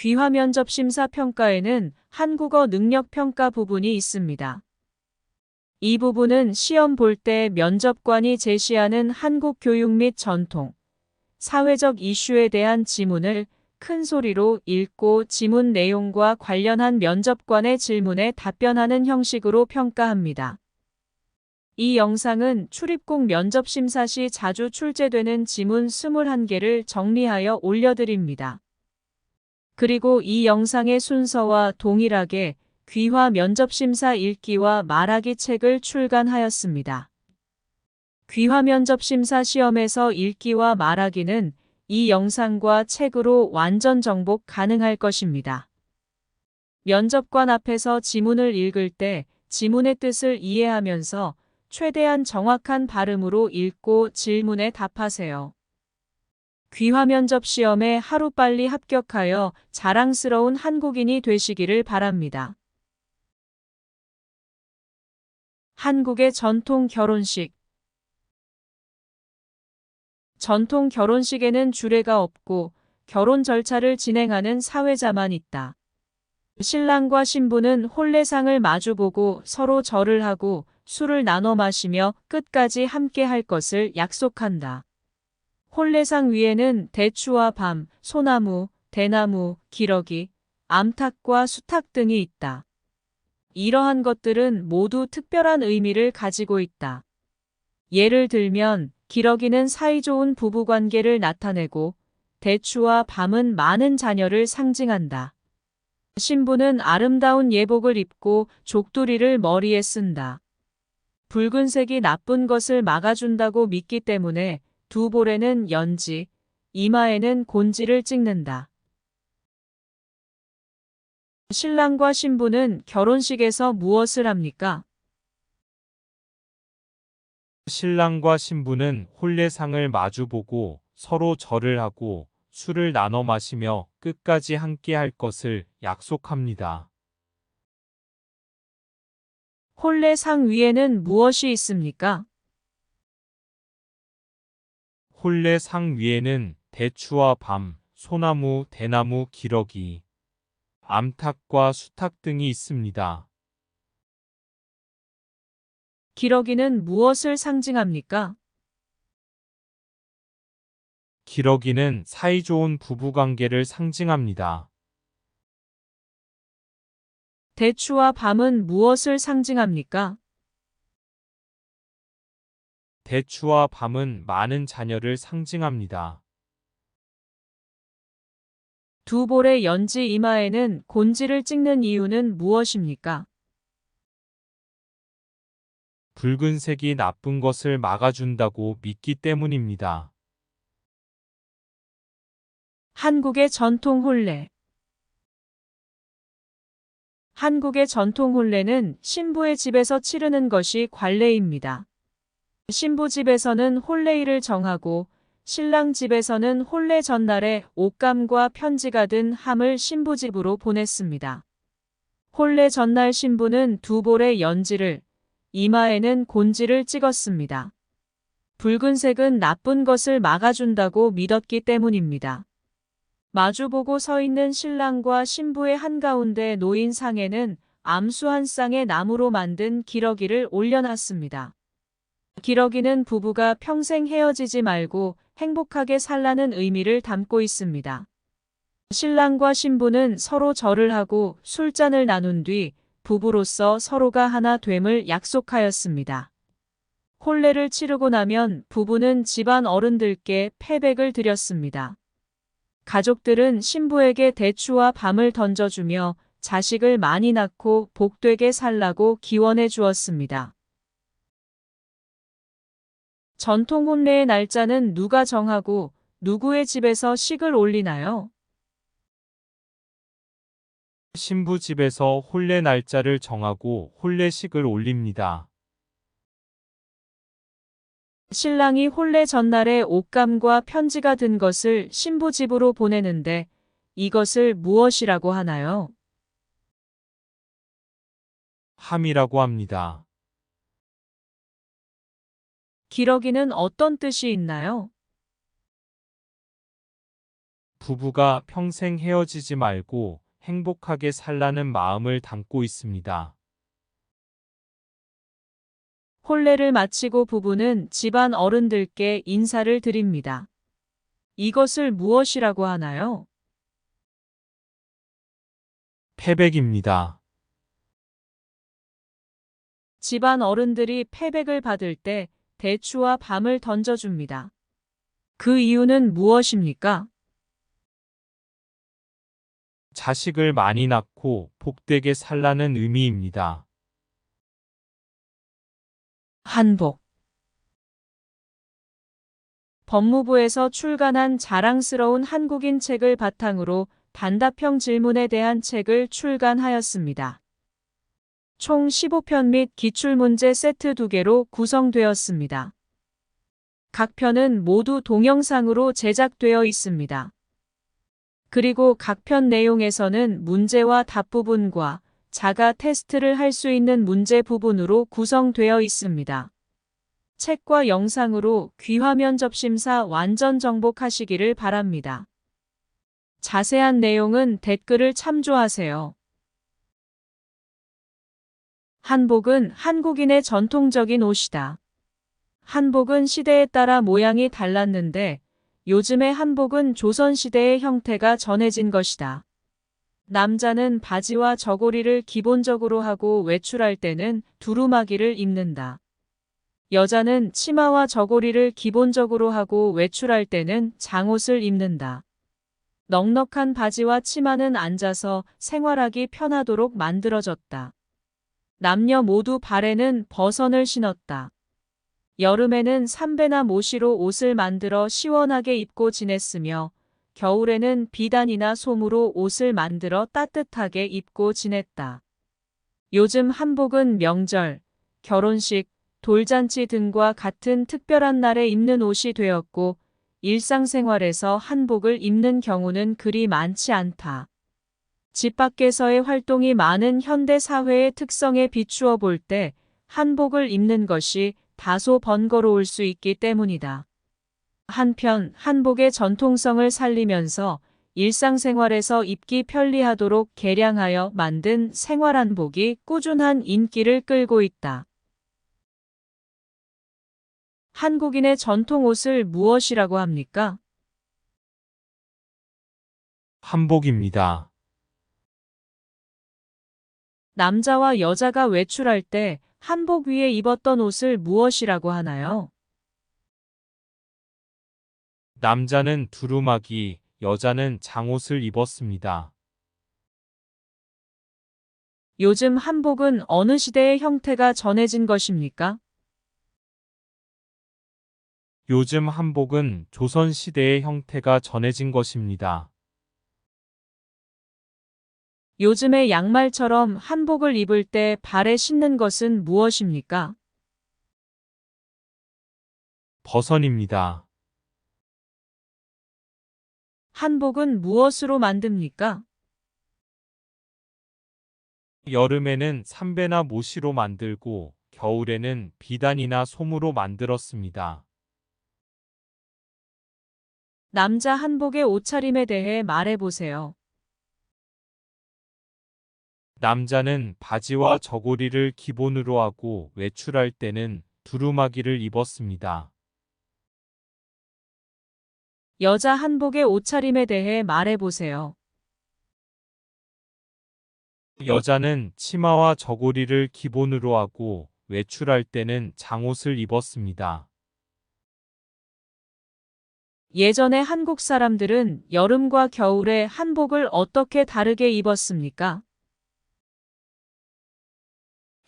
귀화 면접 심사 평가에는 한국어 능력 평가 부분이 있습니다. 이 부분은 시험 볼 때 면접관이 제시하는 한국 교육 및 전통, 사회적 이슈에 대한 지문을 큰 소리로 읽고 지문 내용과 관련한 면접관의 질문에 답변하는 형식으로 평가합니다. 이 영상은 출입국 면접 심사 시 자주 출제되는 지문 21개를 정리하여 올려드립니다. 그리고 이 영상의 순서와 동일하게 귀화 면접 심사 읽기와 말하기 책을 출간하였습니다. 귀화 면접 심사 시험에서 읽기와 말하기는 이 영상과 책으로 완전 정복 가능할 것입니다. 면접관 앞에서 지문을 읽을 때 지문의 뜻을 이해하면서 최대한 정확한 발음으로 읽고 질문에 답하세요. 귀화 면접 시험에 하루빨리 합격하여 자랑스러운 한국인이 되시기를 바랍니다. 한국의 전통 결혼식. 전통 결혼식에는 주례가 없고 결혼 절차를 진행하는 사회자만 있다. 신랑과 신부는 혼례상을 마주보고 서로 절을 하고 술을 나눠 마시며 끝까지 함께 할 것을 약속한다. 혼례상 위에는 대추와 밤, 소나무, 대나무, 기러기, 암탉과 수탉 등이 있다. 이러한 것들은 모두 특별한 의미를 가지고 있다. 예를 들면 기러기는 사이좋은 부부관계를 나타내고 대추와 밤은 많은 자녀를 상징한다. 신부는 아름다운 예복을 입고 족두리를 머리에 쓴다. 붉은색이 나쁜 것을 막아준다고 믿기 때문에 두 볼에는 연지, 이마에는 곤지를 찍는다. 신랑과 신부는 결혼식에서 무엇을 합니까? 신랑과 신부는 혼례상을 마주보고 서로 절을 하고 술을 나눠 마시며 끝까지 함께 할 것을 약속합니다. 혼례상 위에는 무엇이 있습니까? 혼례상 위에는 대추와 밤, 소나무, 대나무, 기러기, 암탉과 수탉 등이 있습니다. 기러기는 무엇을 상징합니까? 기러기는 사이좋은 부부관계를 상징합니다. 대추와 밤은 무엇을 상징합니까? 대추와 밤은 많은 자녀를 상징합니다. 두 볼의 연지 이마에는 곤지를 찍는 이유는 무엇입니까? 붉은색이 나쁜 것을 막아준다고 믿기 때문입니다. 한국의 전통 혼례. 한국의 전통 혼례는 신부의 집에서 치르는 것이 관례입니다. 신부 집에서는 혼례일을 정하고 신랑 집에서는 혼례 전날에 옷감과 편지가 든 함을 신부 집으로 보냈습니다. 혼례 전날 신부는 두 볼의 연지를, 이마에는 곤지를 찍었습니다. 붉은색은 나쁜 것을 막아준다고 믿었기 때문입니다. 마주보고 서 있는 신랑과 신부의 한가운데 놓인 상에는 암수 한 쌍의 나무로 만든 기러기를 올려놨습니다. 기러기는 부부가 평생 헤어지지 말고 행복하게 살라는 의미를 담고 있습니다. 신랑과 신부는 서로 절을 하고 술잔을 나눈 뒤 부부로서 서로가 하나 됨을 약속하였습니다. 혼례를 치르고 나면 부부는 집안 어른들께 패백을 드렸습니다. 가족들은 신부에게 대추와 밤을 던져주며 자식을 많이 낳고 복되게 살라고 기원해 주었습니다. 전통 혼례의 날짜는 누가 정하고 누구의 집에서 식을 올리나요? 신부 집에서 혼례 날짜를 정하고 혼례식을 올립니다. 신랑이 혼례 전날에 옷감과 편지가 든 것을 신부 집으로 보내는데 이것을 무엇이라고 하나요? 함이라고 합니다. 기러기는 어떤 뜻이 있나요? 부부가 평생 헤어지지 말고 행복하게 살라는 마음을 담고 있습니다. 혼례를 마치고 부부는 집안 어른들께 인사를 드립니다. 이것을 무엇이라고 하나요? 패백입니다. 집안 어른들이 패백을 받을 때 대추와 밤을 던져줍니다. 그 이유는 무엇입니까? 자식을 많이 낳고 복되게 살라는 의미입니다. 한복. 법무부에서 출간한 자랑스러운 한국인 책을 바탕으로 단답형 질문에 대한 책을 출간하였습니다. 총 15편 및 기출문제 세트 2개로 구성되었습니다. 각 편은 모두 동영상으로 제작되어 있습니다. 그리고 각 편 내용에서는 문제와 답 부분과 자가 테스트를 할 수 있는 문제 부분으로 구성되어 있습니다. 책과 영상으로 귀화면 접심사 완전 정복하시기를 바랍니다. 자세한 내용은 댓글을 참조하세요. 한복은 한국인의 전통적인 옷이다. 한복은 시대에 따라 모양이 달랐는데 요즘의 한복은 조선시대의 형태가 전해진 것이다. 남자는 바지와 저고리를 기본적으로 하고 외출할 때는 두루마기를 입는다. 여자는 치마와 저고리를 기본적으로 하고 외출할 때는 장옷을 입는다. 넉넉한 바지와 치마는 앉아서 생활하기 편하도록 만들어졌다. 남녀 모두 발에는 버선을 신었다. 여름에는 삼배나 모시로 옷을 만들어 시원하게 입고 지냈으며 겨울에는 비단이나 솜으로 옷을 만들어 따뜻하게 입고 지냈다. 요즘 한복은 명절, 결혼식, 돌잔치 등과 같은 특별한 날에 입는 옷이 되었고 일상생활에서 한복을 입는 경우는 그리 많지 않다. 집 밖에서의 활동이 많은 현대 사회의 특성에 비추어 볼 때 한복을 입는 것이 다소 번거로울 수 있기 때문이다. 한편 한복의 전통성을 살리면서 일상생활에서 입기 편리하도록 개량하여 만든 생활한복이 꾸준한 인기를 끌고 있다. 한국인의 전통 옷을 무엇이라고 합니까? 한복입니다. 남자와 여자가 외출할 때 한복 위에 입었던 옷을 무엇이라고 하나요? 남자는 두루마기, 여자는 장옷을 입었습니다. 요즘 한복은 어느 시대의 형태가 전해진 것입니까? 요즘 한복은 조선시대의 형태가 전해진 것입니다. 요즘의 양말처럼 한복을 입을 때 발에 신는 것은 무엇입니까? 버선입니다. 한복은 무엇으로 만듭니까? 여름에는 삼배나 모시로 만들고 겨울에는 비단이나 솜으로 만들었습니다. 남자 한복의 옷차림에 대해 말해보세요. 남자는 바지와 저고리를 기본으로 하고 외출할 때는 두루마기를 입었습니다. 여자 한복의 옷차림에 대해 말해보세요. 여자는 치마와 저고리를 기본으로 하고 외출할 때는 장옷을 입었습니다. 예전에 한국 사람들은 여름과 겨울에 한복을 어떻게 다르게 입었습니까?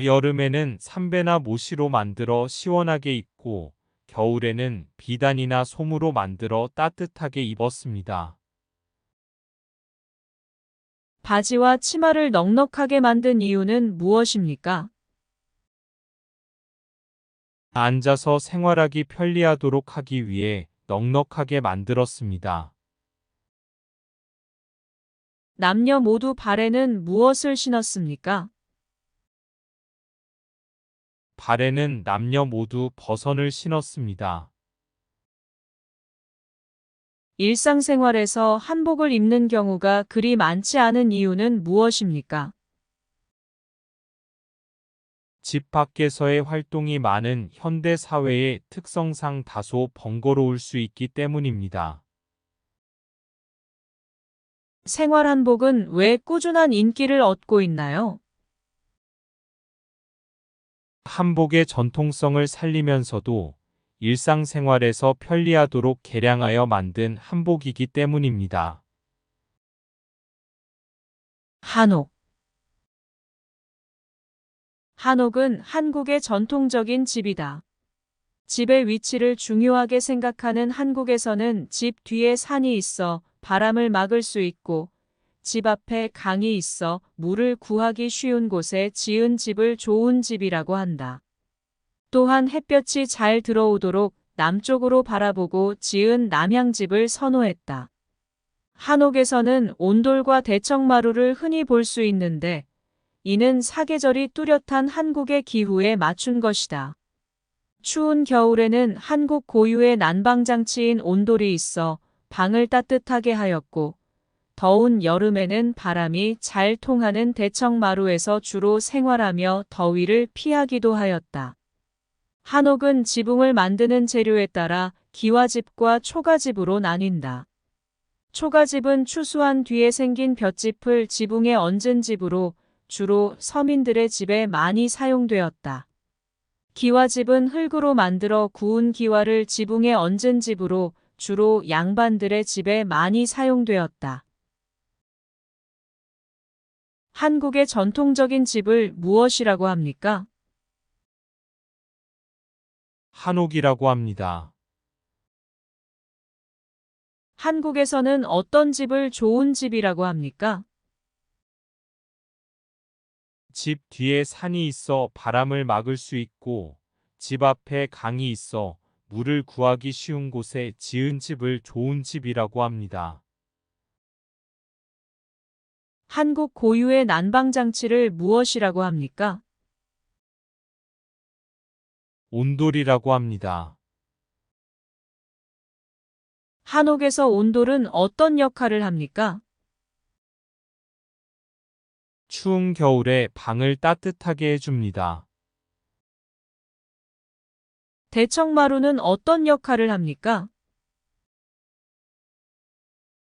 여름에는 삼배나 모시로 만들어 시원하게 입고 겨울에는 비단이나 솜으로 만들어 따뜻하게 입었습니다. 바지와 치마를 넉넉하게 만든 이유는 무엇입니까? 앉아서 생활하기 편리하도록 하기 위해 넉넉하게 만들었습니다. 남녀 모두 발에는 무엇을 신었습니까? 발에는 남녀 모두 버선을 신었습니다. 일상생활에서 한복을 입는 경우가 그리 많지 않은 이유는 무엇입니까? 집 밖에서의 활동이 많은 현대 사회의 특성상 다소 번거로울 수 있기 때문입니다. 생활 한복은 왜 꾸준한 인기를 얻고 있나요? 한복의 전통성을 살리면서도 일상생활에서 편리하도록 개량하여 만든 한복이기 때문입니다. 한옥. 한옥은 한국의 전통적인 집이다. 집의 위치를 중요하게 생각하는 한국에서는 집 뒤에 산이 있어 바람을 막을 수 있고 집 앞에 강이 있어 물을 구하기 쉬운 곳에 지은 집을 좋은 집이라고 한다. 또한 햇볕이 잘 들어오도록 남쪽으로 바라보고 지은 남향집을 선호했다. 한옥에서는 온돌과 대청마루를 흔히 볼 수 있는데 이는 사계절이 뚜렷한 한국의 기후에 맞춘 것이다. 추운 겨울에는 한국 고유의 난방장치인 온돌이 있어 방을 따뜻하게 하였고 더운 여름에는 바람이 잘 통하는 대청마루에서 주로 생활하며 더위를 피하기도 하였다. 한옥은 지붕을 만드는 재료에 따라 기와집과 초가집으로 나뉜다. 초가집은 추수한 뒤에 생긴 볏짚을 지붕에 얹은 집으로 주로 서민들의 집에 많이 사용되었다. 기와집은 흙으로 만들어 구운 기와를 지붕에 얹은 집으로 주로 양반들의 집에 많이 사용되었다. 한국의 전통적인 집을 무엇이라고 합니까? 한옥이라고 합니다. 한국에서는 어떤 집을 좋은 집이라고 합니까? 집 뒤에 산이 있어 바람을 막을 수 있고 집 앞에 강이 있어 물을 구하기 쉬운 곳에 지은 집을 좋은 집이라고 합니다. 한국 고유의 난방장치를 무엇이라고 합니까? 온돌이라고 합니다. 한옥에서 온돌은 어떤 역할을 합니까? 추운 겨울에 방을 따뜻하게 해줍니다. 대청마루는 어떤 역할을 합니까?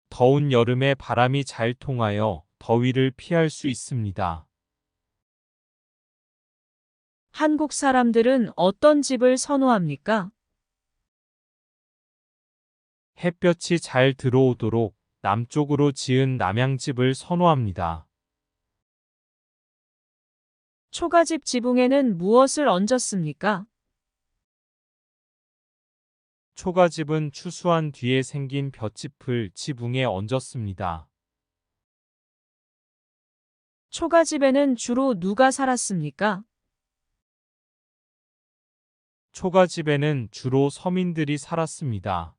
더운 여름에 바람이 잘 통하여 더위를 피할 수 있습니다. 한국 사람들은 어떤 집을 선호합니까? 햇볕이 잘 들어오도록 남쪽으로 지은 남향집을 선호합니다. 초가집 지붕에는 무엇을 얹었습니까? 초가집은 추수한 뒤에 생긴 볏짚을 지붕에 얹었습니다. 초가집에는 주로 누가 살았습니까? 초가집에는 주로 서민들이 살았습니다.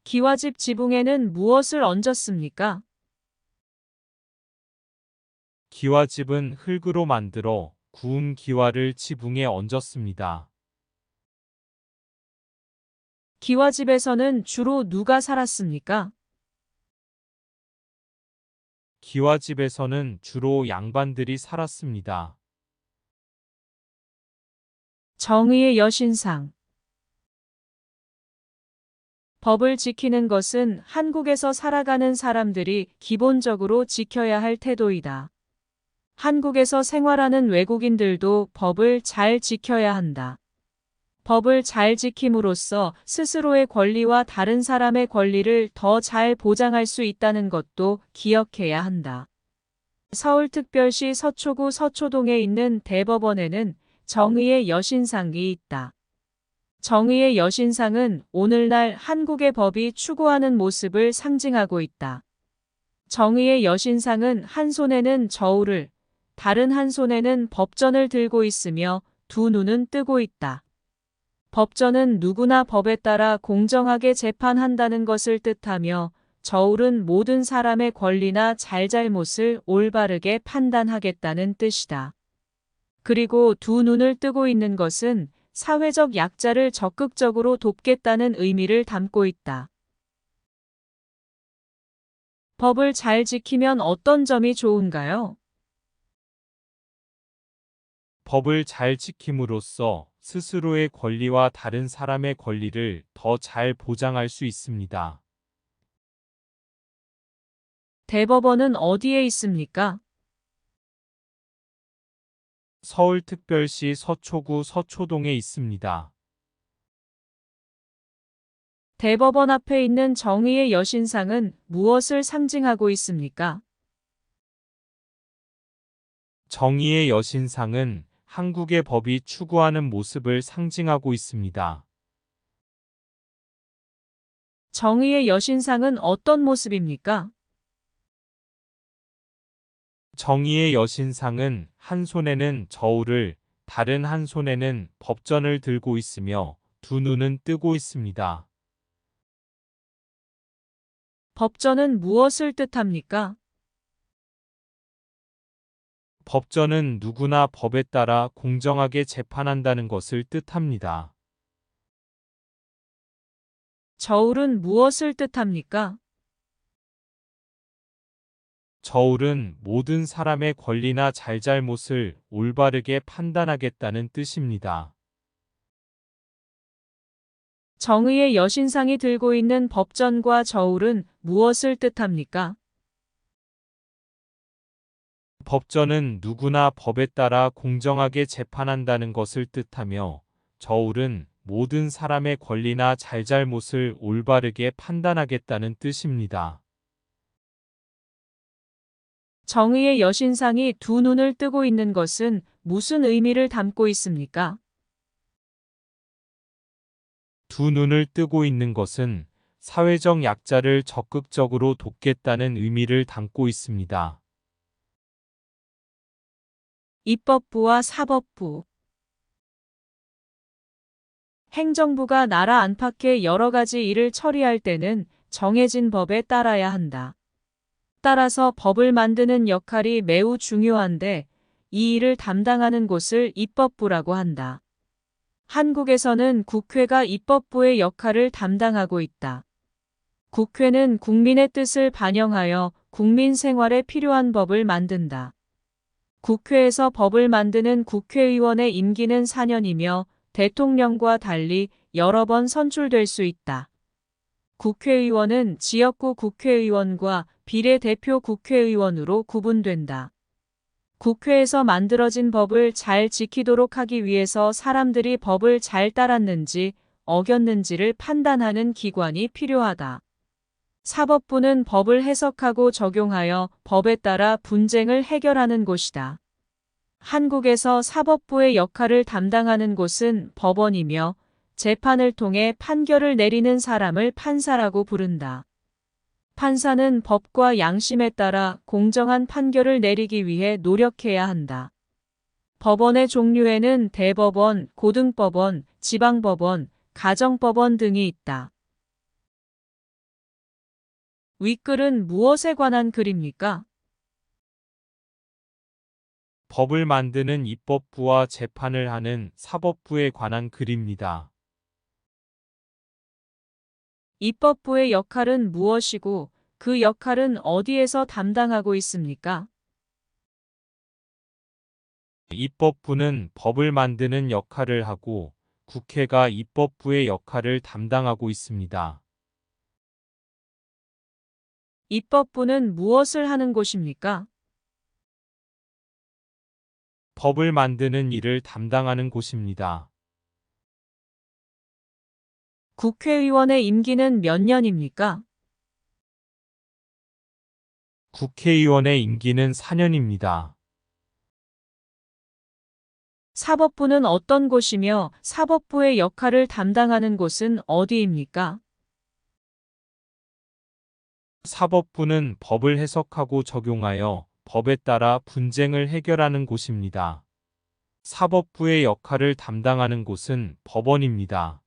기와집 지붕에는 무엇을 얹었습니까? 기와집은 흙으로 만들어 구운 기와를 지붕에 얹었습니다. 기와집에서는 주로 누가 살았습니까? 기와집에서는 주로 양반들이 살았습니다. 정의의 여신상. 법을 지키는 것은 한국에서 살아가는 사람들이 기본적으로 지켜야 할 태도이다. 한국에서 생활하는 외국인들도 법을 잘 지켜야 한다. 법을 잘 지킴으로써 스스로의 권리와 다른 사람의 권리를 더 잘 보장할 수 있다는 것도 기억해야 한다. 서울특별시 서초구 서초동에 있는 대법원에는 정의의 여신상이 있다. 정의의 여신상은 오늘날 한국의 법이 추구하는 모습을 상징하고 있다. 정의의 여신상은 한 손에는 저울을, 다른 한 손에는 법전을 들고 있으며 두 눈은 뜨고 있다. 법전은 누구나 법에 따라 공정하게 재판한다는 것을 뜻하며 저울은 모든 사람의 권리나 잘잘못을 올바르게 판단하겠다는 뜻이다. 그리고 두 눈을 뜨고 있는 것은 사회적 약자를 적극적으로 돕겠다는 의미를 담고 있다. 법을 잘 지키면 어떤 점이 좋은가요? 법을 잘 지킴으로써 스스로의 권리와 다른 사람의 권리를 더 잘 보장할 수 있습니다. 대법원은 어디에 있습니까? 서울특별시 서초구 서초동에 있습니다. 대법원 앞에 있는 정의의 여신상은 무엇을 상징하고 있습니까? 정의의 여신상은 한국의 법이 추구하는 모습을 상징하고 있습니다. 정의의 여신상은 어떤 모습입니까? 정의의 여신상은 한 손에는 저울을, 다른 한 손에는 법전을 들고 있으며 두 눈은 뜨고 있습니다. 법전은 무엇을 뜻합니까? 법전은 누구나 법에 따라 공정하게 재판한다는 것을 뜻합니다. 저울은 무엇을 뜻합니까? 저울은 모든 사람의 권리나 잘잘못을 올바르게 판단하겠다는 뜻입니다. 정의의 여신상이 들고 있는 법전과 저울은 무엇을 뜻합니까? 법전은 누구나 법에 따라 공정하게 재판한다는 것을 뜻하며 저울은 모든 사람의 권리나 잘잘못을 올바르게 판단하겠다는 뜻입니다. 정의의 여신상이 두 눈을 뜨고 있는 것은 무슨 의미를 담고 있습니까? 두 눈을 뜨고 있는 것은 사회적 약자를 적극적으로 돕겠다는 의미를 담고 있습니다. 입법부와 사법부. 행정부가 나라 안팎의 여러 가지 일을 처리할 때는 정해진 법에 따라야 한다. 따라서 법을 만드는 역할이 매우 중요한데 이 일을 담당하는 곳을 입법부라고 한다. 한국에서는 국회가 입법부의 역할을 담당하고 있다. 국회는 국민의 뜻을 반영하여 국민 생활에 필요한 법을 만든다. 국회에서 법을 만드는 국회의원의 임기는 4년이며 대통령과 달리 여러 번 선출될 수 있다. 국회의원은 지역구 국회의원과 비례대표 국회의원으로 구분된다. 국회에서 만들어진 법을 잘 지키도록 하기 위해서 사람들이 법을 잘 따랐는지 어겼는지를 판단하는 기관이 필요하다. 사법부는 법을 해석하고 적용하여 법에 따라 분쟁을 해결하는 곳이다. 한국에서 사법부의 역할을 담당하는 곳은 법원이며 재판을 통해 판결을 내리는 사람을 판사라고 부른다. 판사는 법과 양심에 따라 공정한 판결을 내리기 위해 노력해야 한다. 법원의 종류에는 대법원, 고등법원, 지방법원, 가정법원 등이 있다. 윗글은 무엇에 관한 글입니까? 법을 만드는 입법부와 재판을 하는 사법부에 관한 글입니다. 입법부의 역할은 무엇이고 그 역할은 어디에서 담당하고 있습니까? 입법부는 법을 만드는 역할을 하고 국회가 입법부의 역할을 담당하고 있습니다. 입법부는 무엇을 하는 곳입니까? 법을 만드는 일을 담당하는 곳입니다. 국회의원의 임기는 몇 년입니까? 국회의원의 임기는 4년입니다. 사법부는 어떤 곳이며 사법부의 역할을 담당하는 곳은 어디입니까? 사법부는 법을 해석하고 적용하여 법에 따라 분쟁을 해결하는 곳입니다. 사법부의 역할을 담당하는 곳은 법원입니다.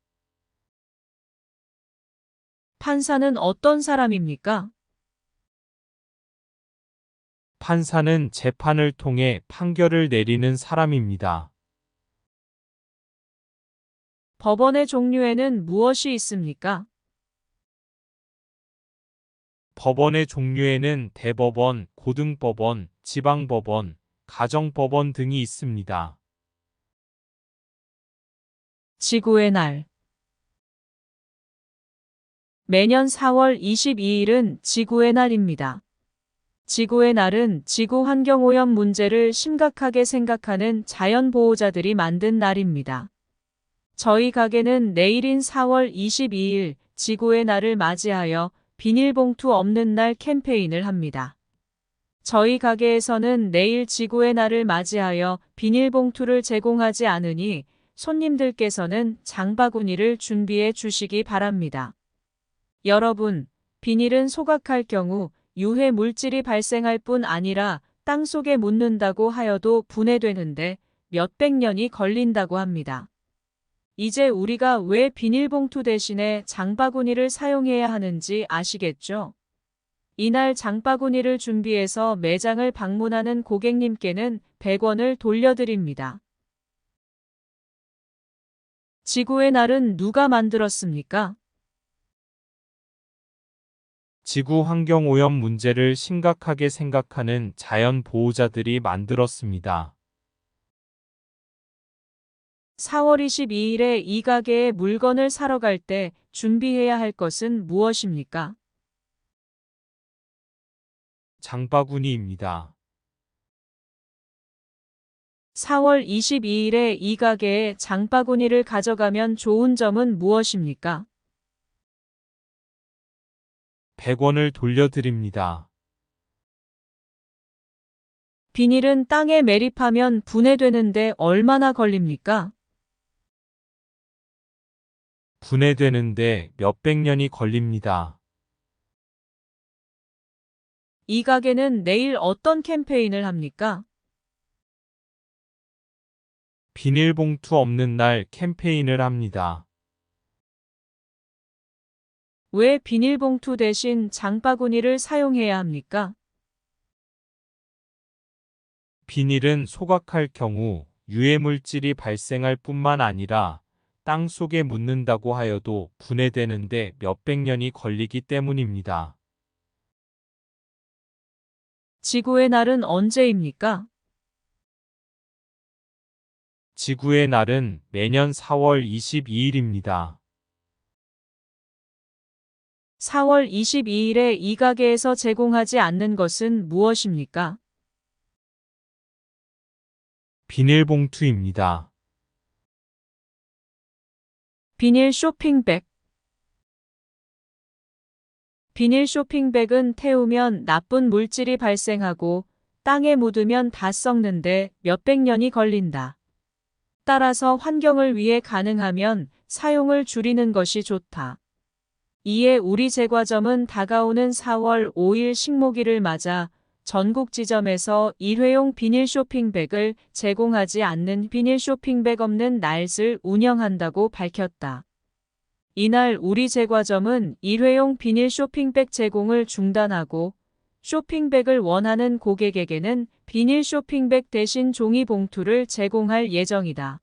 판사는 어떤 사람입니까? 판사는 재판을 통해 판결을 내리는 사람입니다. 법원의 종류에는 무엇이 있습니까? 법원의 종류에는 대법원, 고등법원, 지방법원, 가정법원 등이 있습니다. 지구의 날. 매년 4월 22일은 지구의 날입니다. 지구의 날은 지구 환경 오염 문제를 심각하게 생각하는 자연보호자들이 만든 날입니다. 저희 가게는 내일인 4월 22일 지구의 날을 맞이하여 비닐봉투 없는 날 캠페인을 합니다. 저희 가게에서는 내일 지구의 날을 맞이하여 비닐봉투를 제공하지 않으니 손님들께서는 장바구니를 준비해 주시기 바랍니다. 여러분, 비닐은 소각할 경우 유해 물질이 발생할 뿐 아니라 땅속에 묻는다고 하여도 분해되는데 몇백 년이 걸린다고 합니다. 이제 우리가 왜 비닐봉투 대신에 장바구니를 사용해야 하는지 아시겠죠? 이날 장바구니를 준비해서 매장을 방문하는 고객님께는 100원을 돌려드립니다. 지구의 날은 누가 만들었습니까? 지구 환경 오염 문제를 심각하게 생각하는 자연 보호자들이 만들었습니다. 4월 22일에 이 가게에 물건을 사러 갈 때 준비해야 할 것은 무엇입니까? 장바구니입니다. 4월 22일에 이 가게에 장바구니를 가져가면 좋은 점은 무엇입니까? 100원을 돌려드립니다. 비닐은 땅에 매립하면 분해되는데 얼마나 걸립니까? 분해되는데 몇백 년이 걸립니다. 이 가게는 내일 어떤 캠페인을 합니까? 비닐봉투 없는 날 캠페인을 합니다. 왜 비닐봉투 대신 장바구니를 사용해야 합니까? 비닐은 소각할 경우 유해물질이 발생할 뿐만 아니라 땅 속에 묻는다고 하여도 분해되는데 몇백 년이 걸리기 때문입니다. 지구의 날은 언제입니까? 지구의 날은 매년 4월 22일입니다. 4월 22일에 이 가게에서 제공하지 않는 것은 무엇입니까? 비닐봉투입니다. 비닐 쇼핑백. 비닐 쇼핑백은 태우면 나쁜 물질이 발생하고 땅에 묻으면 다 썩는데 몇백 년이 걸린다. 따라서 환경을 위해 가능하면 사용을 줄이는 것이 좋다. 이에 우리 제과점은 다가오는 4월 5일 식목일을 맞아 전국 지점에서 일회용 비닐 쇼핑백을 제공하지 않는 비닐 쇼핑백 없는 날을 운영한다고 밝혔다. 이날 우리 제과점은 일회용 비닐 쇼핑백 제공을 중단하고 쇼핑백을 원하는 고객에게는 비닐 쇼핑백 대신 종이 봉투를 제공할 예정이다.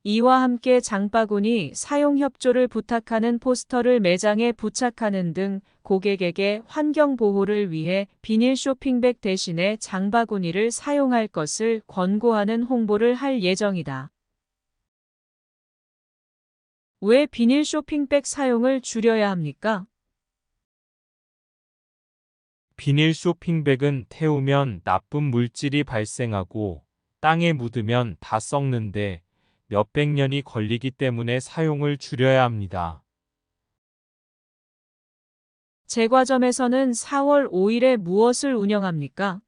이와 함께 장바구니 사용 협조를 부탁하는 포스터를 매장에 부착하는 등 고객에게 환경 보호를 위해 비닐 쇼핑백 대신에 장바구니를 사용할 것을 권고하는 홍보를 할 예정이다. 왜 비닐 쇼핑백 사용을 줄여야 합니까? 비닐 쇼핑백은 태우면 나쁜 물질이 발생하고 땅에 묻으면 다 썩는데 몇백 년이 걸리기 때문에 사용을 줄여야 합니다. 제과점에서는 4월 5일에 무엇을 운영합니까?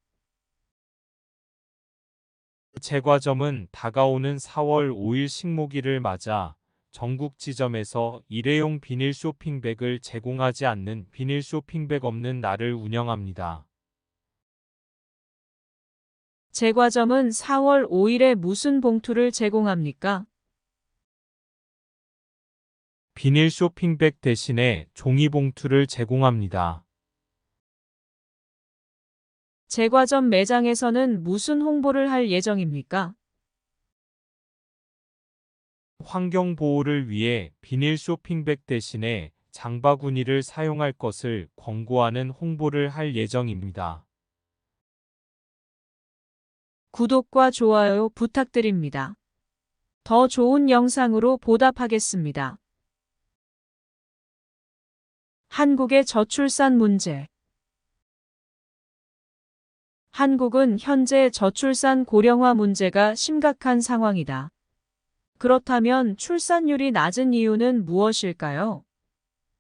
제과점은 다가오는 4월 5일 식목일을 맞아 전국 지점에서 일회용 비닐 쇼핑백을 제공하지 않는 비닐 쇼핑백 없는 날을 운영합니다. 제과점은 4월 5일에 무슨 봉투를 제공합니까? 비닐 쇼핑백 대신에 종이봉투를 제공합니다. 제과점 매장에서는 무슨 홍보를 할 예정입니까? 환경 보호를 위해 비닐 쇼핑백 대신에 장바구니를 사용할 것을 권고하는 홍보를 할 예정입니다. 구독과 좋아요 부탁드립니다. 더 좋은 영상으로 보답하겠습니다. 한국의 저출산 문제. 한국은 현재 저출산 고령화 문제가 심각한 상황이다. 그렇다면 출산율이 낮은 이유는 무엇일까요?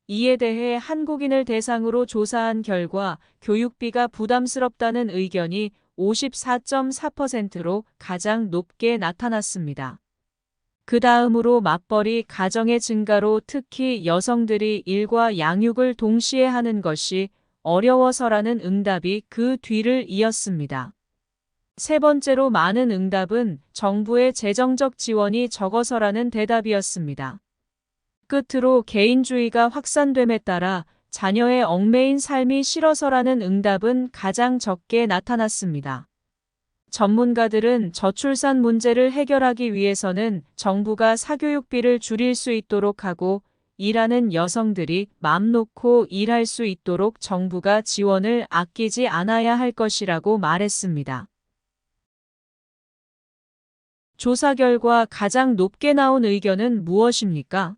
이에 대해 한국인을 대상으로 조사한 결과 교육비가 부담스럽다는 의견이 54.4%로 가장 높게 나타났습니다. 그 다음으로 맞벌이 가정의 증가로 특히 여성들이 일과 양육을 동시에 하는 것이 어려워서라는 응답이 그 뒤를 이었습니다. 세 번째로 많은 응답은 정부의 재정적 지원이 적어서라는 대답이었습니다. 끝으로 개인주의가 확산됨에 따라 자녀의 얽매인 삶이 싫어서라는 응답은 가장 적게 나타났습니다. 전문가들은 저출산 문제를 해결하기 위해서는 정부가 사교육비를 줄일 수 있도록 하고 일하는 여성들이 맘 놓고 일할 수 있도록 정부가 지원을 아끼지 않아야 할 것이라고 말했습니다. 조사 결과 가장 높게 나온 의견은 무엇입니까?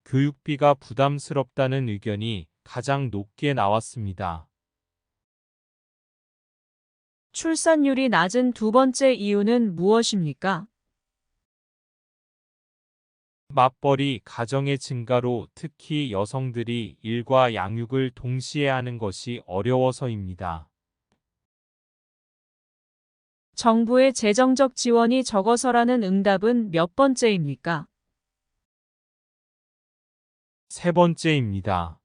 교육비가 부담스럽다는 의견이 가장 높게 나왔습니다. 출산율이 낮은 두 번째 이유는 무엇입니까? 맞벌이 가정의 증가로 특히 여성들이 일과 양육을 동시에 하는 것이 어려워서입니다. 정부의 재정적 지원이 적어서라는 응답은 몇 번째입니까? 세 번째입니다.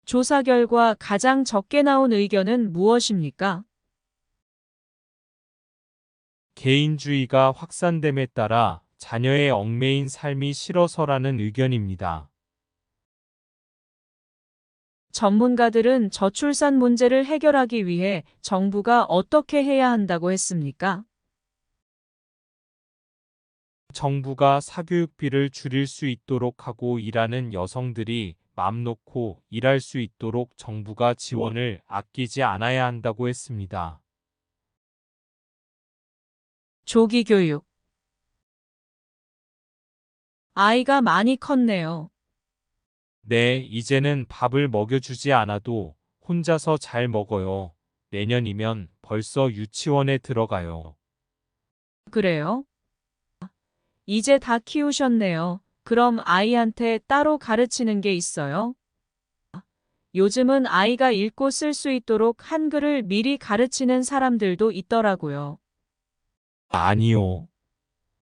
조사 결과 가장 적게 나온 의견은 무엇입니까? 개인주의가 확산됨에 따라 자녀의 얽매인 삶이 싫어서라는 의견입니다. 전문가들은 저출산 문제를 해결하기 위해 정부가 어떻게 해야 한다고 했습니까? 정부가 사교육비를 줄일 수 있도록 하고 일하는 여성들이 맘 놓고 일할 수 있도록 정부가 지원을 아끼지 않아야 한다고 했습니다. 조기 교육. 아이가 많이 컸네요. 네, 이제는 밥을 먹여주지 않아도 혼자서 잘 먹어요. 내년이면 벌써 유치원에 들어가요. 그래요? 이제 다 키우셨네요. 그럼 아이한테 따로 가르치는 게 있어요? 요즘은 아이가 읽고 쓸 수 있도록 한글을 미리 가르치는 사람들도 있더라고요. 아니요.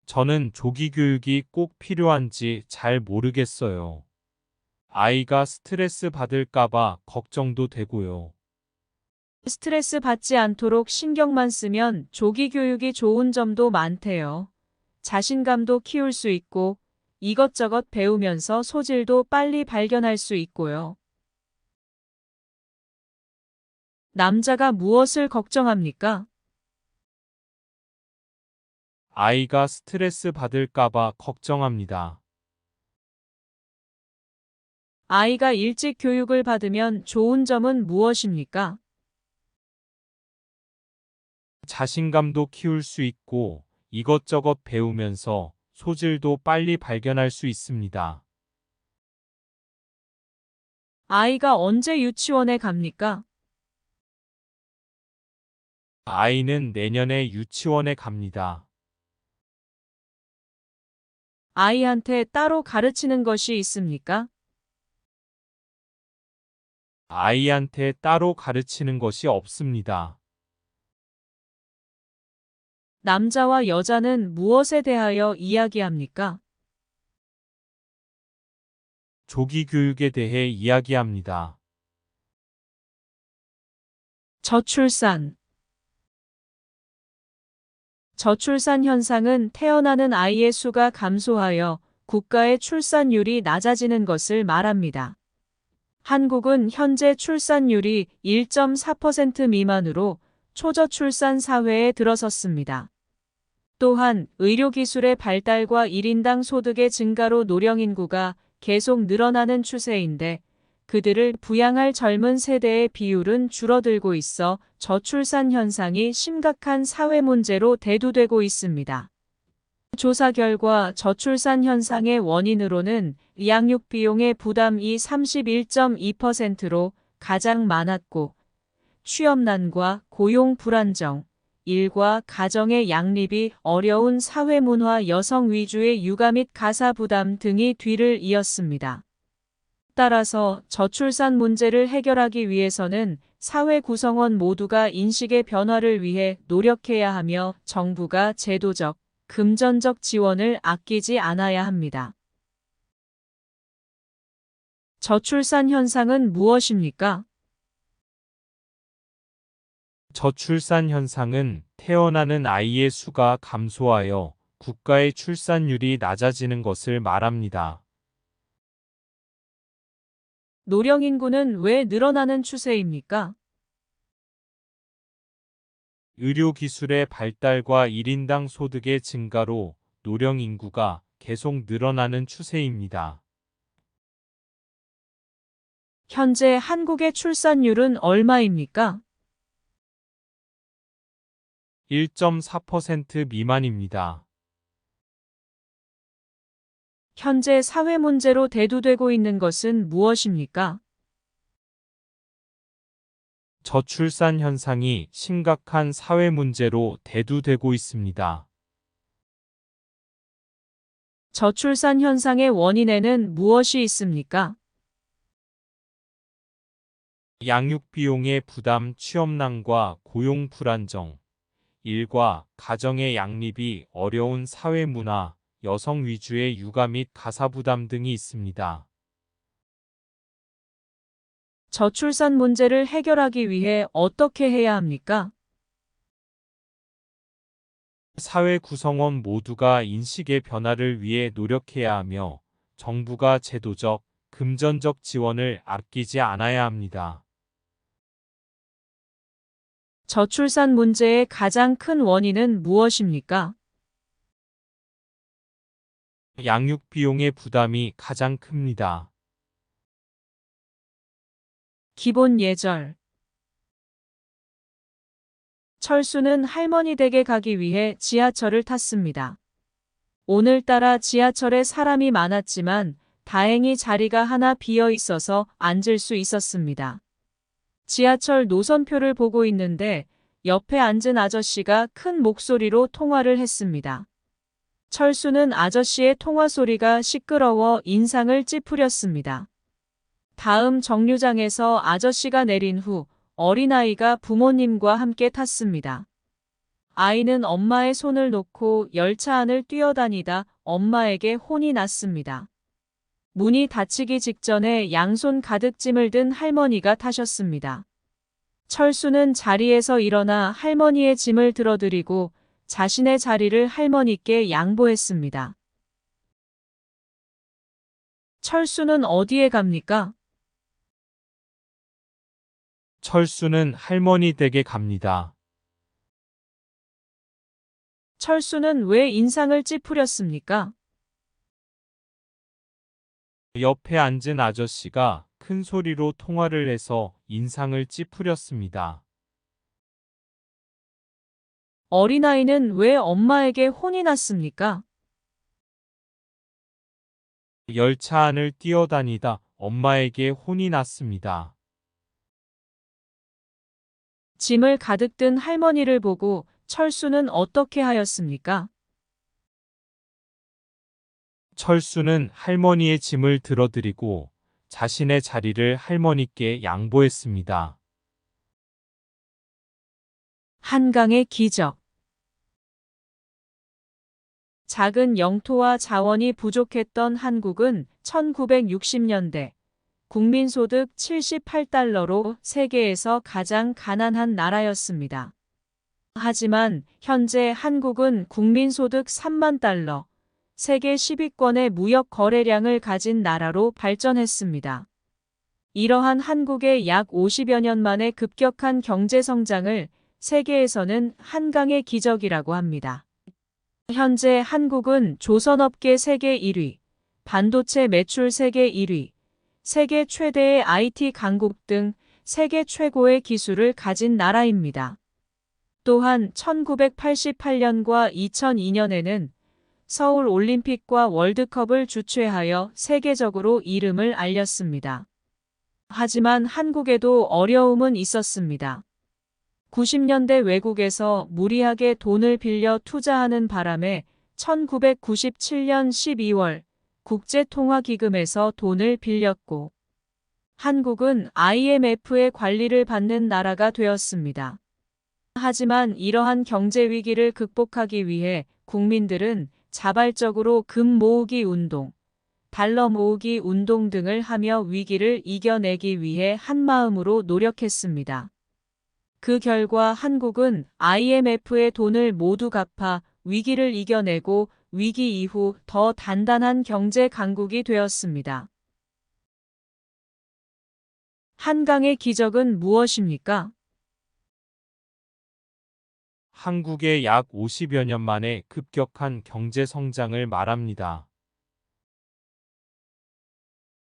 저는 조기 교육이 꼭 필요한지 잘 모르겠어요. 아이가 스트레스 받을까봐 걱정도 되고요. 스트레스 받지 않도록 신경만 쓰면 조기 교육이 좋은 점도 많대요. 자신감도 키울 수 있고 이것저것 배우면서 소질도 빨리 발견할 수 있고요. 남자가 무엇을 걱정합니까? 아이가 스트레스 받을까봐 걱정합니다. 아이가 일찍 교육을 받으면 좋은 점은 무엇입니까? 자신감도 키울 수 있고 이것저것 배우면서 소질도 빨리 발견할 수 있습니다. 아이가 언제 유치원에 갑니까? 아이는 내년에 유치원에 갑니다. 아이한테 따로 가르치는 것이 있습니까? 아이한테 따로 가르치는 것이 없습니다. 남자와 여자는 무엇에 대하여 이야기합니까? 조기 교육에 대해 이야기합니다. 저출산. 저출산 현상은 태어나는 아이의 수가 감소하여 국가의 출산율이 낮아지는 것을 말합니다. 한국은 현재 출산율이 1.4% 미만으로 초저출산 사회에 들어섰습니다. 또한 의료기술의 발달과 1인당 소득의 증가로 노령 인구가 계속 늘어나는 추세인데 그들을 부양할 젊은 세대의 비율은 줄어들고 있어 저출산 현상이 심각한 사회 문제로 대두되고 있습니다. 조사 결과 저출산 현상의 원인으로는 양육 비용의 부담이 31.2%로 가장 많았고 취업난과 고용 불안정, 일과 가정의 양립이 어려운 사회문화 여성 위주의 육아 및 가사 부담 등이 뒤를 이었습니다. 따라서 저출산 문제를 해결하기 위해서는 사회 구성원 모두가 인식의 변화를 위해 노력해야 하며 정부가 제도적, 금전적 지원을 아끼지 않아야 합니다. 저출산 현상은 무엇입니까? 저출산 현상은 태어나는 아이의 수가 감소하여 국가의 출산율이 낮아지는 것을 말합니다. 노령 인구는 왜 늘어나는 추세입니까? 의료기술의 발달과 1인당 소득의 증가로 노령 인구가 계속 늘어나는 추세입니다. 현재 한국의 출산율은 얼마입니까? 1.4% 미만입니다. 현재 사회 문제로 대두되고 있는 것은 무엇입니까? 저출산 현상이 심각한 사회 문제로 대두되고 있습니다. 저출산 현상의 원인에는 무엇이 있습니까? 양육 비용의 부담, 취업난과 고용 불안정, 일과 가정의 양립이 어려운 사회 문화, 여성 위주의 육아 및 가사 부담 등이 있습니다. 저출산 문제를 해결하기 위해 어떻게 해야 합니까? 사회 구성원 모두가 인식의 변화를 위해 노력해야 하며 정부가 제도적, 금전적 지원을 아끼지 않아야 합니다. 저출산 문제의 가장 큰 원인은 무엇입니까? 양육 비용의 부담이 가장 큽니다. 기본 예절. 철수는 할머니 댁에 가기 위해 지하철을 탔습니다. 오늘따라 지하철에 사람이 많았지만 다행히 자리가 하나 비어 있어서 앉을 수 있었습니다. 지하철 노선표를 보고 있는데 옆에 앉은 아저씨가 큰 목소리로 통화를 했습니다. 철수는 아저씨의 통화 소리가 시끄러워 인상을 찌푸렸습니다. 다음 정류장에서 아저씨가 내린 후 어린아이가 부모님과 함께 탔습니다. 아이는 엄마의 손을 놓고 열차 안을 뛰어다니다 엄마에게 혼이 났습니다. 문이 닫히기 직전에 양손 가득 짐을 든 할머니가 타셨습니다. 철수는 자리에서 일어나 할머니의 짐을 들어드리고 자신의 자리를 할머니께 양보했습니다. 철수는 어디에 갑니까? 철수는 할머니 댁에 갑니다. 철수는 왜 인상을 찌푸렸습니까? 옆에 앉은 아저씨가 큰 소리로 통화를 해서 인상을 찌푸렸습니다. 어린아이는 왜 엄마에게 혼이 났습니까? 열차 안을 뛰어다니다 엄마에게 혼이 났습니다. 짐을 가득 든 할머니를 보고 철수는 어떻게 하였습니까? 철수는 할머니의 짐을 들어드리고 자신의 자리를 할머니께 양보했습니다. 한강의 기적. 작은 영토와 자원이 부족했던 한국은 1960년대 국민소득 78달러로 세계에서 가장 가난한 나라였습니다. 하지만 현재 한국은 국민소득 3만 달러, 세계 10위권의 무역 거래량을 가진 나라로 발전했습니다. 이러한 한국의 약 50여 년 만의 급격한 경제 성장을 세계에서는 한강의 기적이라고 합니다. 현재 한국은 조선업계 세계 1위, 반도체 매출 세계 1위, 세계 최대의 IT 강국 등 세계 최고의 기술을 가진 나라입니다. 또한 1988년과 2002년에는 서울 올림픽과 월드컵을 주최하여 세계적으로 이름을 알렸습니다. 하지만 한국에도 어려움은 있었습니다. 90년대 외국에서 무리하게 돈을 빌려 투자하는 바람에 1997년 12월 국제통화기금에서 돈을 빌렸고, 한국은 IMF의 관리를 받는 나라가 되었습니다. 하지만 이러한 경제 위기를 극복하기 위해 국민들은 자발적으로 금 모으기 운동, 달러 모으기 운동 등을 하며 위기를 이겨내기 위해 한마음으로 노력했습니다. 그 결과 한국은 IMF의 돈을 모두 갚아 위기를 이겨내고 위기 이후 더 단단한 경제 강국이 되었습니다. 한강의 기적은 무엇입니까? 한국의 약 50여 년 만에 급격한 경제 성장을 말합니다.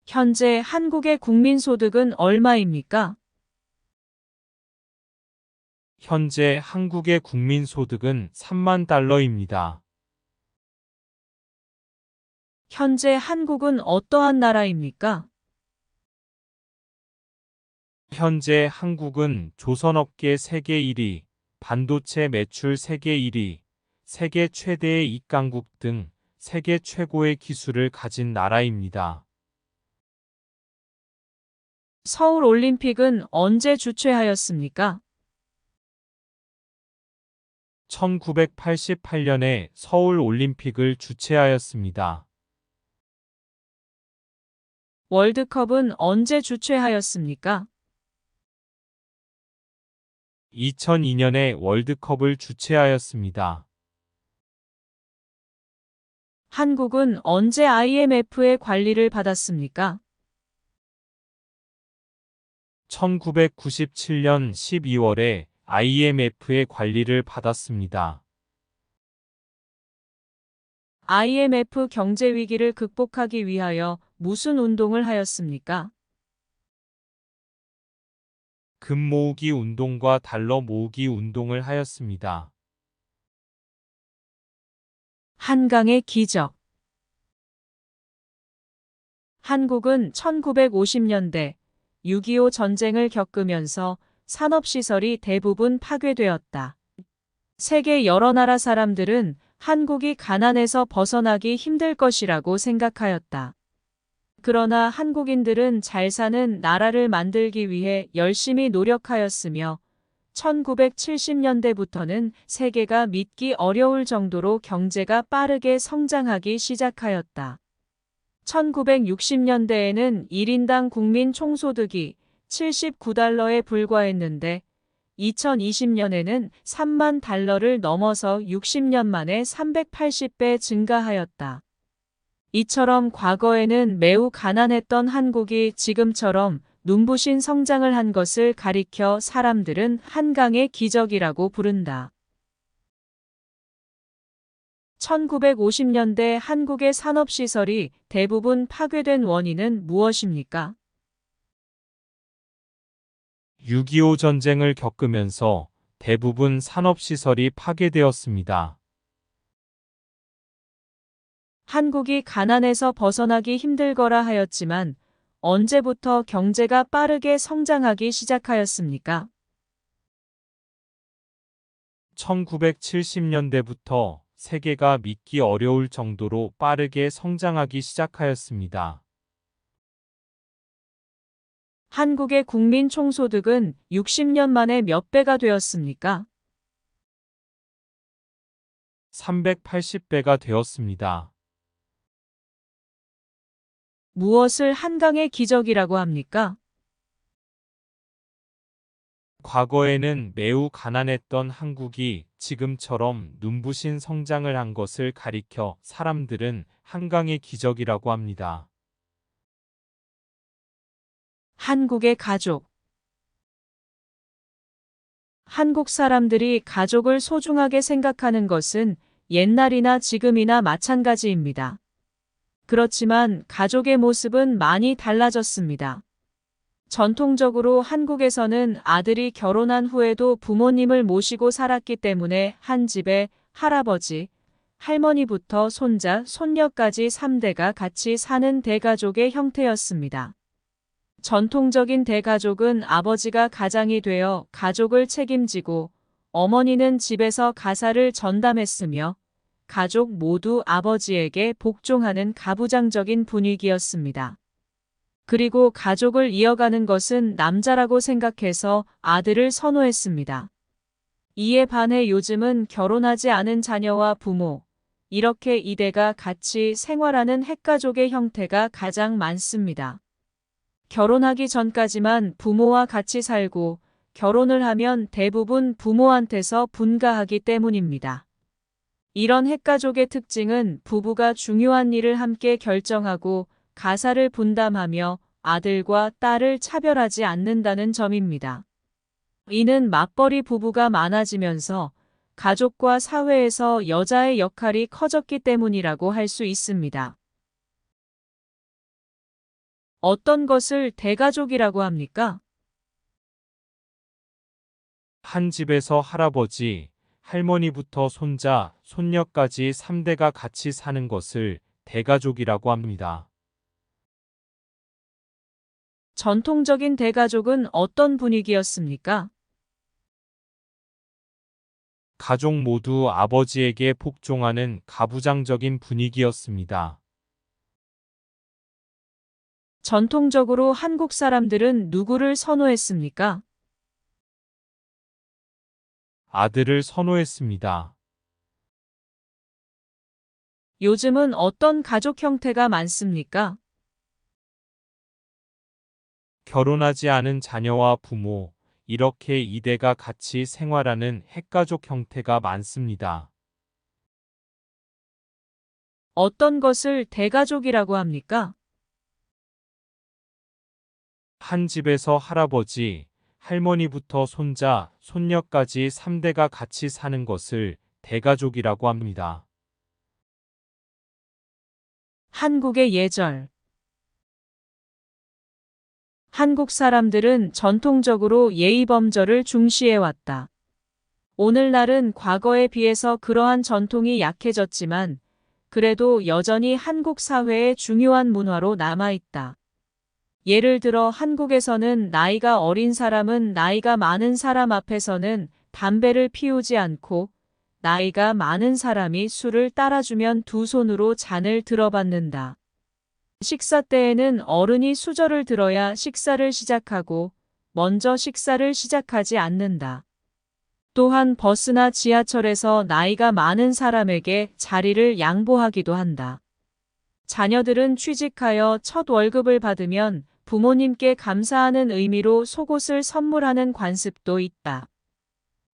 현재 한국의 국민소득은 얼마입니까? 현재 한국의 국민소득은 3만 달러입니다. 현재 한국은 어떠한 나라입니까? 현재 한국은 조선업계 세계 1위, 반도체 매출 세계 1위, 세계 최대의 입강국 등 세계 최고의 기술을 가진 나라입니다. 서울 올림픽은 언제 주최하였습니까? 1988년에 서울 올림픽을 주최하였습니다. 월드컵은 언제 주최하였습니까? 2002년에 월드컵을 주최하였습니다. 한국은 언제 IMF의 관리를 받았습니까? 1997년 12월에 IMF의 관리를 받았습니다. IMF 경제 위기를 극복하기 위하여 무슨 운동을 하였습니까? 금 모으기 운동과 달러 모으기 운동을 하였습니다. 한강의 기적. 한국은 1950년대 6.25 전쟁을 겪으면서 산업시설이 대부분 파괴되었다. 세계 여러 나라 사람들은 한국이 가난에서 벗어나기 힘들 것이라고 생각하였다. 그러나 한국인들은 잘 사는 나라를 만들기 위해 열심히 노력하였으며 1970년대부터는 세계가 믿기 어려울 정도로 경제가 빠르게 성장하기 시작하였다. 1960년대에는 1인당 국민 총소득이 79달러에 불과했는데 2020년에는 3만 달러를 넘어서 60년 만에 380배 증가하였다. 이처럼 과거에는 매우 가난했던 한국이 지금처럼 눈부신 성장을 한 것을 가리켜 사람들은 한강의 기적이라고 부른다. 1950년대 한국의 산업시설이 대부분 파괴된 원인은 무엇입니까? 6.25 전쟁을 겪으면서 대부분 산업시설이 파괴되었습니다. 한국이 가난에서 벗어나기 힘들거라 하였지만 언제부터 경제가 빠르게 성장하기 시작하였습니까? 1970년대부터 세계가 믿기 어려울 정도로 빠르게 성장하기 시작하였습니다. 한국의 국민 총소득은 60년 만에 몇 배가 되었습니까? 380배가 되었습니다. 무엇을 한강의 기적이라고 합니까? 과거에는 매우 가난했던 한국이 지금처럼 눈부신 성장을 한 것을 가리켜 사람들은 한강의 기적이라고 합니다. 한국의 가족. 한국 사람들이 가족을 소중하게 생각하는 것은 옛날이나 지금이나 마찬가지입니다. 그렇지만 가족의 모습은 많이 달라졌습니다. 전통적으로 한국에서는 아들이 결혼한 후에도 부모님을 모시고 살았기 때문에 한 집에 할아버지, 할머니부터 손자, 손녀까지 3대가 같이 사는 대가족의 형태였습니다. 전통적인 대가족은 아버지가 가장이 되어 가족을 책임지고 어머니는 집에서 가사를 전담했으며 가족 모두 아버지에게 복종하는 가부장적인 분위기였습니다. 그리고 가족을 이어가는 것은 남자라고 생각해서 아들을 선호했습니다. 이에 반해 요즘은 결혼하지 않은 자녀와 부모, 이렇게 이대가 같이 생활하는 핵가족의 형태가 가장 많습니다. 결혼하기 전까지만 부모와 같이 살고 결혼을 하면 대부분 부모한테서 분가하기 때문입니다. 이런 핵가족의 특징은 부부가 중요한 일을 함께 결정하고 가사를 분담하며 아들과 딸을 차별하지 않는다는 점입니다. 이는 맞벌이 부부가 많아지면서 가족과 사회에서 여자의 역할이 커졌기 때문이라고 할 수 있습니다. 어떤 것을 대가족이라고 합니까? 한 집에서 할아버지, 할머니부터 손자, 손녀까지 3대가 같이 사는 것을 대가족이라고 합니다. 전통적인 대가족은 어떤 분위기였습니까? 가족 모두 아버지에게 복종하는 가부장적인 분위기였습니다. 전통적으로 한국 사람들은 누구를 선호했습니까? 아들을 선호했습니다. 요즘은 어떤 가족 형태가 많습니까? 결혼하지 않은 자녀와 부모, 이렇게 이대가 같이 생활하는 핵가족 형태가 많습니다. 어떤 것을 대가족이라고 합니까? 한 집에서 할아버지, 할머니부터 손자, 손녀까지 3대가 같이 사는 것을 대가족이라고 합니다. 한국의 예절. 한국 사람들은 전통적으로 예의범절을 중시해왔다. 오늘날은 과거에 비해서 그러한 전통이 약해졌지만 그래도 여전히 한국 사회의 중요한 문화로 남아있다. 예를 들어 한국에서는 나이가 어린 사람은 나이가 많은 사람 앞에서는 담배를 피우지 않고 나이가 많은 사람이 술을 따라주면 두 손으로 잔을 들어받는다. 식사 때에는 어른이 수저를 들어야 식사를 시작하고 먼저 식사를 시작하지 않는다. 또한 버스나 지하철에서 나이가 많은 사람에게 자리를 양보하기도 한다. 자녀들은 취직하여 첫 월급을 받으면 부모님께 감사하는 의미로 속옷을 선물하는 관습도 있다.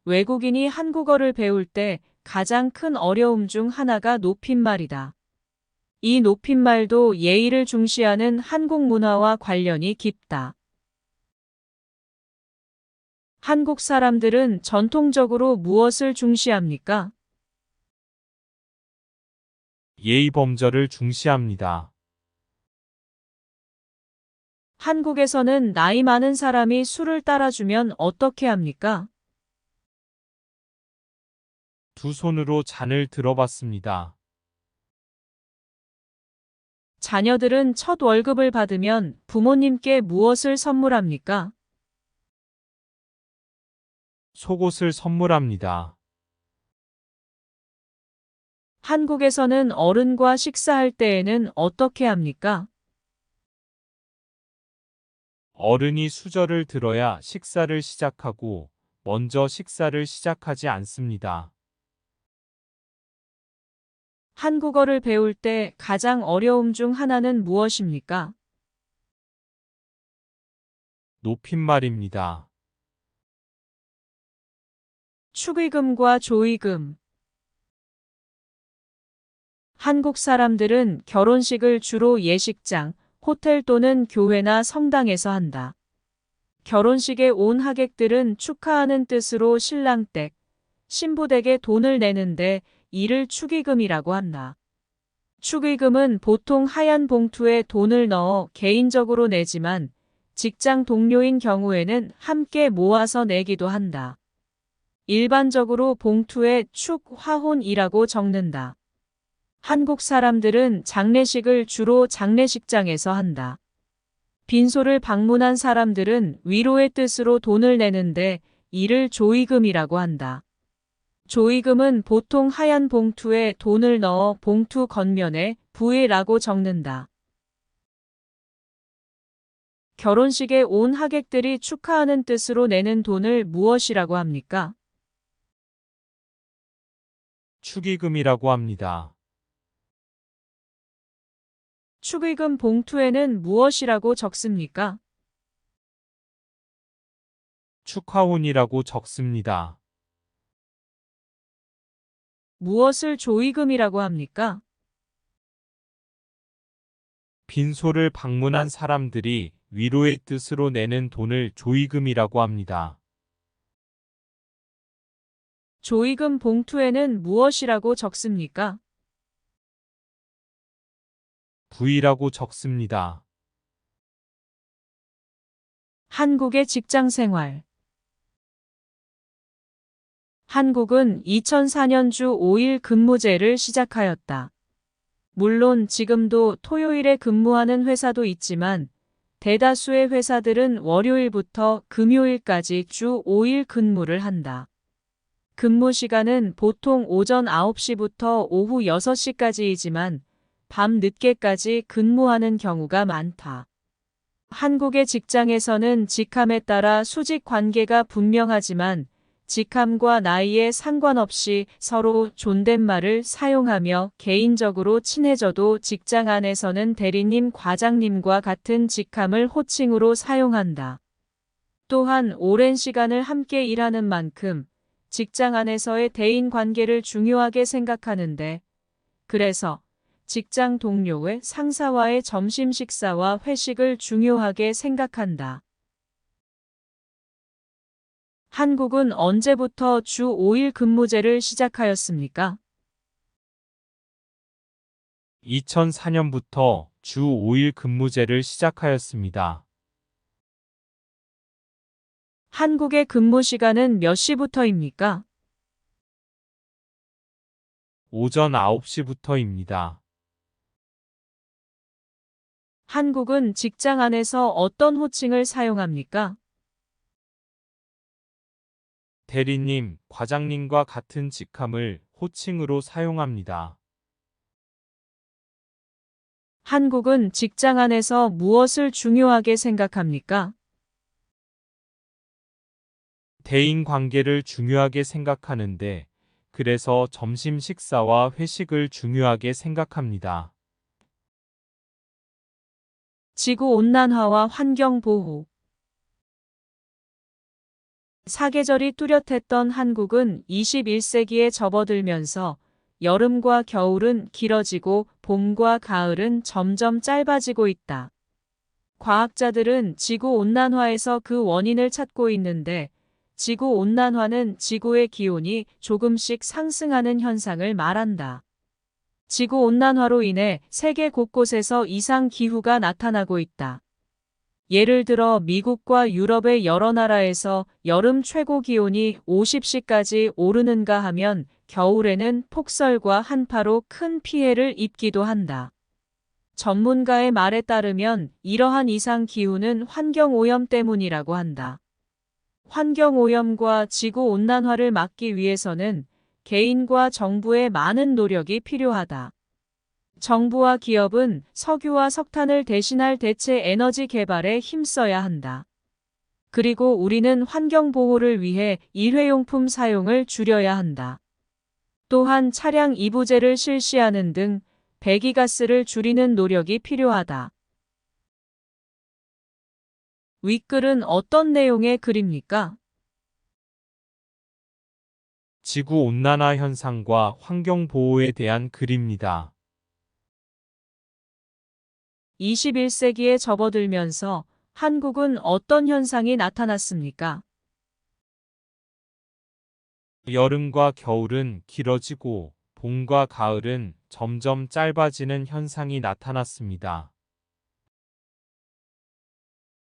외국인이 한국어를 배울 때 가장 큰 어려움 중 하나가 높임말이다. 이 높임말도 예의를 중시하는 한국 문화와 관련이 깊다. 한국 사람들은 전통적으로 무엇을 중시합니까? 예의범절을 중시합니다. 한국에서는 나이 많은 사람이 술을 따라주면 어떻게 합니까? 두 손으로 잔을 들어받습니다. 자녀들은 첫 월급을 받으면 부모님께 무엇을 선물합니까? 속옷을 선물합니다. 한국에서는 어른과 식사할 때에는 어떻게 합니까? 어른이 수저를 들어야 식사를 시작하고 먼저 식사를 시작하지 않습니다. 한국어를 배울 때 가장 어려움 중 하나는 무엇입니까? 높임말입니다. 축의금과 조의금. 한국 사람들은 결혼식을 주로 예식장, 호텔 또는 교회나 성당에서 한다. 결혼식에 온 하객들은 축하하는 뜻으로 신랑 댁, 신부 댁에 돈을 내는데 이를 축의금이라고 한다. 축의금은 보통 하얀 봉투에 돈을 넣어 개인적으로 내지만 직장 동료인 경우에는 함께 모아서 내기도 한다. 일반적으로 봉투에 축화혼이라고 적는다. 한국 사람들은 장례식을 주로 장례식장에서 한다. 빈소를 방문한 사람들은 위로의 뜻으로 돈을 내는데 이를 조의금이라고 한다. 조의금은 보통 하얀 봉투에 돈을 넣어 봉투 겉면에 부의라고 적는다. 결혼식에 온 하객들이 축하하는 뜻으로 내는 돈을 무엇이라고 합니까? 축의금이라고 합니다. 축의금 봉투에는 무엇이라고 적습니까? 축하혼이라고 적습니다. 무엇을 조의금이라고 합니까? 빈소를 방문한 사람들이 위로의 뜻으로 내는 돈을 조의금이라고 합니다. 조의금 봉투에는 무엇이라고 적습니까? 부의라고 적습니다. 한국의 직장 생활. 한국은 2004년 주 5일 근무제를 시작하였다. 물론 지금도 토요일에 근무하는 회사도 있지만 대다수의 회사들은 월요일부터 금요일까지 주 5일 근무를 한다. 근무 시간은 보통 오전 9시부터 오후 6시까지이지만 밤 늦게까지 근무하는 경우가 많다. 한국의 직장에서는 직함에 따라 수직 관계가 분명하지만 직함과 나이에 상관없이 서로 존댓말을 사용하며 개인적으로 친해져도 직장 안에서는 대리님, 과장님과 같은 직함을 호칭으로 사용한다. 또한 오랜 시간을 함께 일하는 만큼 직장 안에서의 대인 관계를 중요하게 생각하는데, 그래서 직장 동료의 상사와의 점심 식사와 회식을 중요하게 생각한다. 한국은 언제부터 주 5일 근무제를 시작하였습니까? 2004년부터 주 5일 근무제를 시작하였습니다. 한국의 근무 시간은 몇 시부터입니까? 오전 9시부터입니다. 한국은 직장 안에서 어떤 호칭을 사용합니까? 대리님, 과장님과 같은 직함을 호칭으로 사용합니다. 한국은 직장 안에서 무엇을 중요하게 생각합니까? 대인 관계를 중요하게 생각하는데, 그래서 점심 식사와 회식을 중요하게 생각합니다. 지구온난화와 환경보호. 사계절이 뚜렷했던 한국은 21세기에 접어들면서 여름과 겨울은 길어지고 봄과 가을은 점점 짧아지고 있다. 과학자들은 지구온난화에서 그 원인을 찾고 있는데, 지구온난화는 지구의 기온이 조금씩 상승하는 현상을 말한다. 지구온난화로 인해 세계 곳곳에서 이상 기후가 나타나고 있다. 예를 들어 미국과 유럽의 여러 나라에서 여름 최고 기온이 50시까지 오르는가 하면 겨울에는 폭설과 한파로 큰 피해를 입기도 한다. 전문가의 말에 따르면 이러한 이상 기후는 환경오염 때문이라고 한다. 환경오염과 지구온난화를 막기 위해서는 개인과 정부의 많은 노력이 필요하다. 정부와 기업은 석유와 석탄을 대신할 대체 에너지 개발에 힘써야 한다. 그리고 우리는 환경 보호를 위해 일회용품 사용을 줄여야 한다. 또한 차량 이부제를 실시하는 등 배기가스를 줄이는 노력이 필요하다. 윗글은 어떤 내용의 글입니까? 지구온난화 현상과 환경보호에 대한 글입니다. 21세기에 접어들면서 한국은 어떤 현상이 나타났습니까? 여름과 겨울은 길어지고 봄과 가을은 점점 짧아지는 현상이 나타났습니다.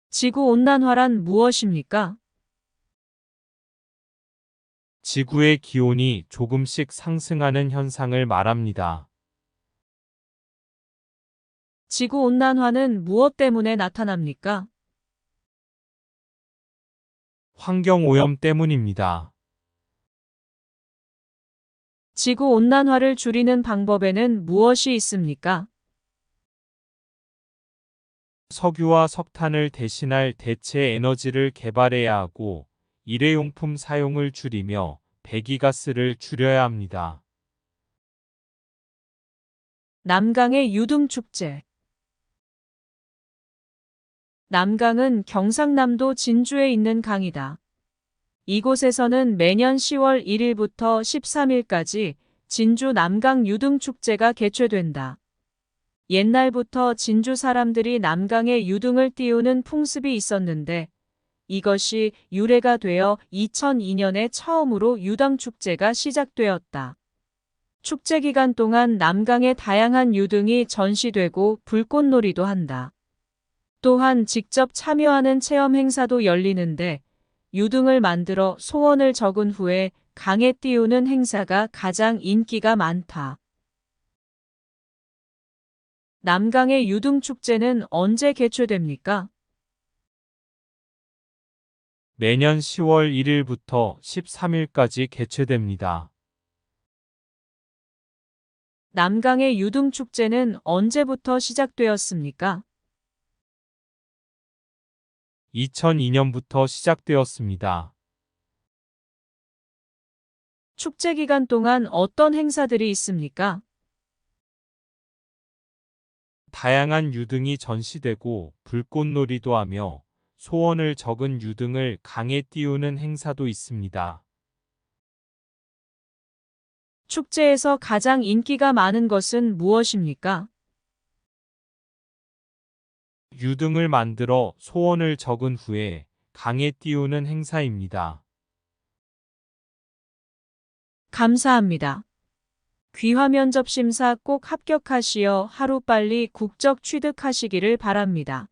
지구온난화란 무엇입니까? 지구의 기온이 조금씩 상승하는 현상을 말합니다. 지구온난화는 무엇 때문에 나타납니까? 환경오염 때문입니다. 지구온난화를 줄이는 방법에는 무엇이 있습니까? 석유와 석탄을 대신할 대체 에너지를 개발해야 하고 일회용품 사용을 줄이며 배기가스를 줄여야 합니다. 남강의 유등축제. 남강은 경상남도 진주에 있는 강이다. 이곳에서는 매년 10월 1일부터 13일까지 진주 남강 유등축제가 개최된다. 옛날부터 진주 사람들이 남강에 유등을 띄우는 풍습이 있었는데 이것이 유래가 되어 2002년에 처음으로 유당축제가 시작되었다. 축제 기간 동안 남강의 다양한 유등이 전시되고 불꽃놀이도 한다. 또한 직접 참여하는 체험 행사도 열리는데 유등을 만들어 소원을 적은 후에 강에 띄우는 행사가 가장 인기가 많다. 남강의 유등축제는 언제 개최됩니까? 매년 10월 1일부터 13일까지 개최됩니다. 남강의 유등축제는 언제부터 시작되었습니까? 2002년부터 시작되었습니다. 축제 기간 동안 어떤 행사들이 있습니까? 다양한 유등이 전시되고 불꽃놀이도 하며 소원을 적은 유등을 강에 띄우는 행사도 있습니다. 축제에서 가장 인기가 많은 것은 무엇입니까? 유등을 만들어 소원을 적은 후에 강에 띄우는 행사입니다. 감사합니다. 귀화 면접 심사 꼭 합격하시어 하루빨리 국적 취득하시기를 바랍니다.